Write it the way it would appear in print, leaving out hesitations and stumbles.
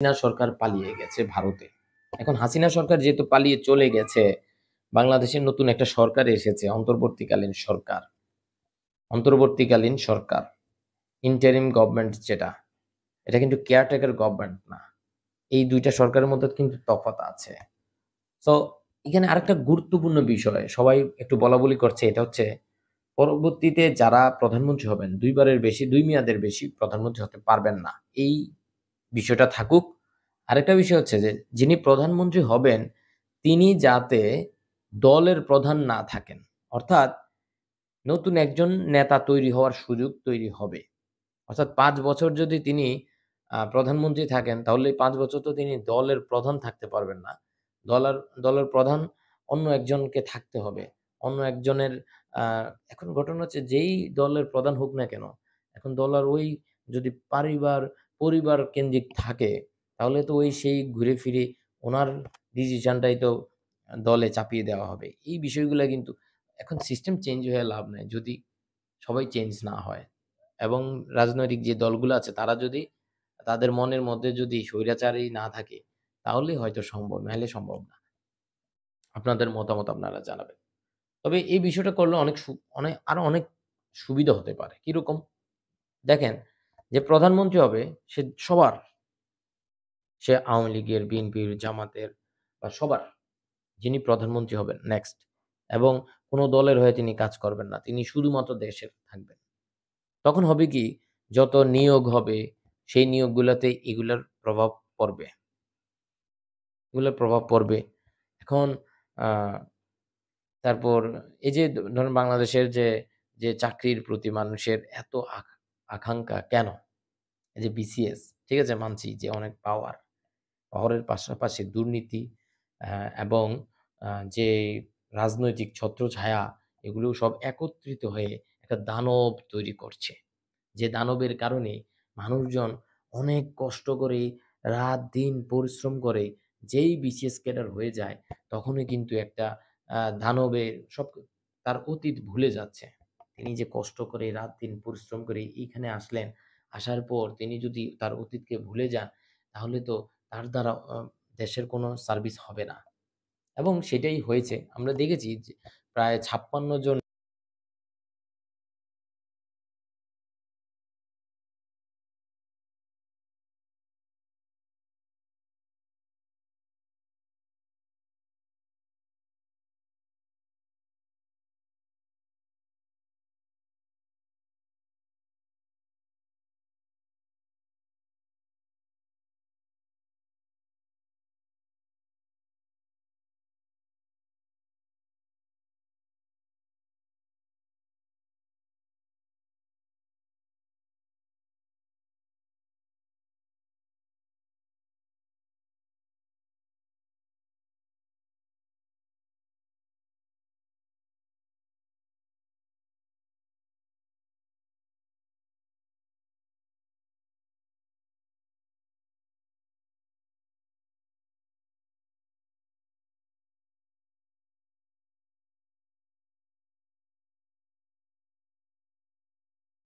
হাসিনা সরকার পালিয়ে গেছে ভারতে। এখন হাসিনা সরকার যেহেতু পালিয়ে চলে গেছে, বাংলাদেশের নতুন একটা সরকার এসেছে, অন্তর্বর্তীকালীন সরকার, ইন্টারিম গভর্নমেন্ট যেটা, এটা কিন্তু কেয়ারটেকার গভর্নমেন্ট না। এই দুইটা সরকারের মধ্যে কিন্তু তফাৎ আছে। তো এখানে আরেকটা গুরুত্বপূর্ণ বিষয় সবাই একটু বলাবলি করছে, এটা হচ্ছে পরবর্তীতে যারা প্রধানমন্ত্রী হবেন দুই মেয়াদের বেশি প্রধানমন্ত্রী হতে পারবেন না। এই বিষয়টা থাকুক। আরেকটা বিষয় হচ্ছে যে যিনি প্রধানমন্ত্রী হবেন তিনি যাতে দলের প্রধান না থাকেন, অর্থাৎ নতুন একজন নেতা তৈরি হওয়ার সুযোগ তৈরি হবে। অর্থাৎ ৫ বছর যদি তিনি প্রধানমন্ত্রী থাকেন তাহলে ৫ বছর তো তিনি দলের প্রধান থাকতে পারবেন না। দলার দলের প্রধান অন্য একজনকে থাকতে হবে। অন্য একজনের আ এখন ঘটনা হচ্ছে যেই দলের প্রধান হোক না কেন, এখন দলের ওই যদি পরিবার কেন্দ্রিক থাকে তাহলে তো ওই সেই ঘুরে ফিরে ওনার ডিসিশনটাই তো দলে চাপিয়ে দেওয়া হবে। এই বিষয়গুলা কিন্তু এখন সিস্টেম চেঞ্জ হয়ে লাভ নাই যদি সবাই চেঞ্জ না হয়। এবং রাজনৈতিক যে দলগুলো আছে তারা যদি তাদের মনের মধ্যে যদি স্বৈরাচারী না থাকে তাহলেই হয়তো সম্ভব, নাহলে সম্ভব না। আপনাদের মতামত আপনারা জানাবেন। তবে এই বিষয়টা করলে অনেক সুবিধা হতে পারে। কিরকম? দেখেন, যে প্রধানমন্ত্রী হবে সে সবার, সে আওয়ামী লীগের, বিএনপির, জামাতের বা সবার, যিনি প্রধানমন্ত্রী হবেন নেক্সট, এবং কোন দলের হয়ে তিনি কাজ করবেন না। তিনি শুধুমাত্র দেশের থাকবেন। তখন হবে কি, যত নিয়োগ হবে সেই নিয়োগগুলাতে পড়বে। এগুলোর প্রভাব পড়বে। এখন আ তারপর এই যে ধরেন বাংলাদেশের যে চাকরির প্রতি মানুষের এত আকাঙ্খা কেন? এই যে বিসিএস, ঠিক আছে? মানছি যে অনেক পাওয়ারের পাশাপাশি দুর্নীতি এবং যে রাজনৈতিক ছত্রছায়া, এগুলো সব একত্রিত হয়ে একটা দানব তৈরি করছে। যে দানবের কারণে মানুষজন অনেক কষ্ট করে রাত-দিন পরিশ্রম করে যেই বিসিএস ক্যাডার হয়ে যায়, তখনই কিন্তু একটা দানবের তার অতীত ভুলে যাচ্ছে। তিনি যে কষ্ট করে রাত-দিন পরিশ্রম করে এইখানে আসলেন, আসার পর তিনি যদি তার অতীতকে ভুলে যান, তাহলে তো তার দ্বারা দেশের কোনো সার্ভিস হবে না। এবং সেটাই হয়েছে। আমরা দেখেছি যে প্রায় ৫৬ জন